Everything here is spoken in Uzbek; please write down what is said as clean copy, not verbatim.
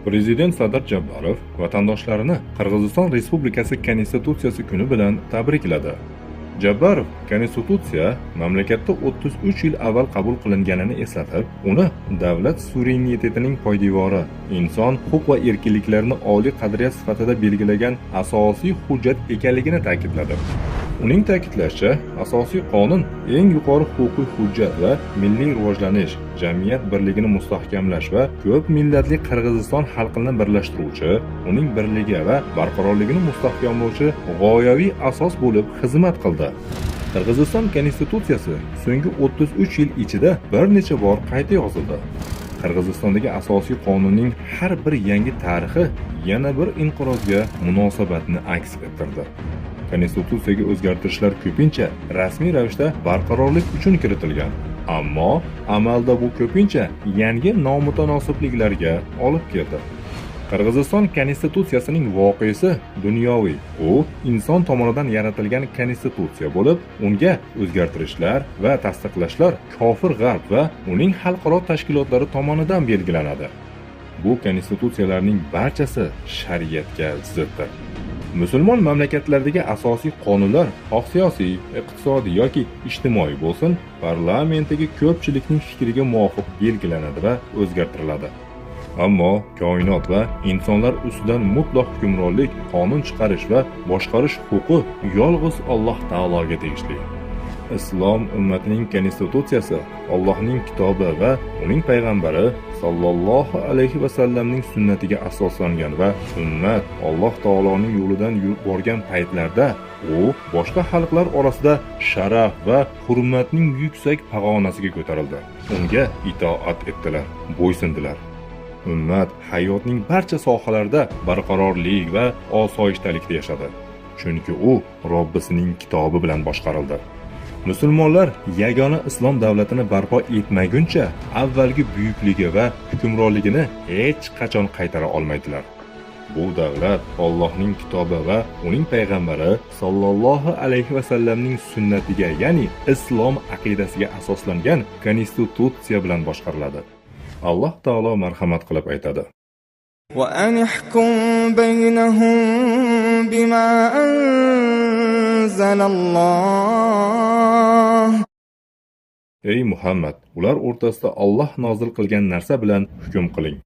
Prezident Sadir Japarov vatandoshlarini Qirg'iziston Respublikasi Konstitutsiyasi kuni bilan tabrikladi. Japarov Konstitutsiya mamlakatda 33 yil avval qabul qilinganini eslatib, uni davlat suverenitetining poydevori, inson huquq va erkinliklarini oliy qadriyat sifatida belgilagan asosiy hujjat ekanligini ta'kidladi. Uning ta'kidlashicha, asosiy qonun eng yuqori huquqiy hujjat va milliy rivojlanish, jamiyat birligini mustahkamlash va ko'p millatli Qirg'iziston xalqini birlashtiruvchi, uning birligi va barqarorligini mustahkamlovchi g'oyaviy asos bo'lib xizmat qildi. Qirg'iziston Konstitutsiyasi so'nggi 33 yil ichida bir necha bor qayta yozildi. Qirg'izistondagi asosiy qonunning har bir yangi tarixi yana bir inqirozga munosabatni aks ettirdi. Konstitutsiyaga o'zgartirishlar ko'pincha rasmiy ravishda barqarorlik uchun kiritilgan, ammo amalda bu ko'pincha yangi nomutanosibliklarga olib keldi. Qirg'iziston Konstitutsiyasining voqeasi dunyoviy. U inson tomonidan yaratilgan konstitutsiya bo'lib, unga o'zgartirishlar va tasdiqlashlar kofir g'arb va uning xalqaro tashkilotlari tomonidan belgilanadi. Bu konstitutsiyalarning barchasi shariatga ziddir. Musulmon mamlakatlardagi asosiy qonunlar xoh siyosiy, iqtisodiy yoki ijtimoiy bo'lsin, parlamentdagi ko'pchilikning fikriga muvofiq belgilanadi va o'zgartiriladi. Ammo koinot va insonlar ustidan mutlaq hukmronlik, qonun chiqarish va boshqarish huquqi yolg'iz Alloh taologa tegishli. Islom ummatining konstitutsiyasi Allohning kitobi va uning payg'ambari sallallohu alayhi va sallamning sunnatiga asoslangan va ummat Alloh taoloning yo'lidan yurib borgan paytlarda u boshqa xalqlar orasida sharaf va hurmatning yuksak pog'onasiga ko'tarildi. Unga itoat etdilar, bo'ysundilar. Ummat hayotning barcha sohalarida barqarorlik va osoyishtalikda yashadi. Chunki u Robbisining kitobi bilan boshqarildi. Musulmonlar yagona islom davlatini barpo etmaguncha avvalgi buyukligi va hukmronligini hech qachon qaytara olmaydilar. Bu davlat Allohning kitobi va uning payg'ambari sallallohu alayhi va sallamning sunnatiga, ya'ni islom aqidasiga asoslangan konstitutsiya bilan boshqariladi. Alloh taolo marhamat qilib aytadi: "Va anihkum baynahum bima anzalalloh." Ey Muhammad, ular o'rtasida Alloh nozil qilgan narsa bilan hukm qiling.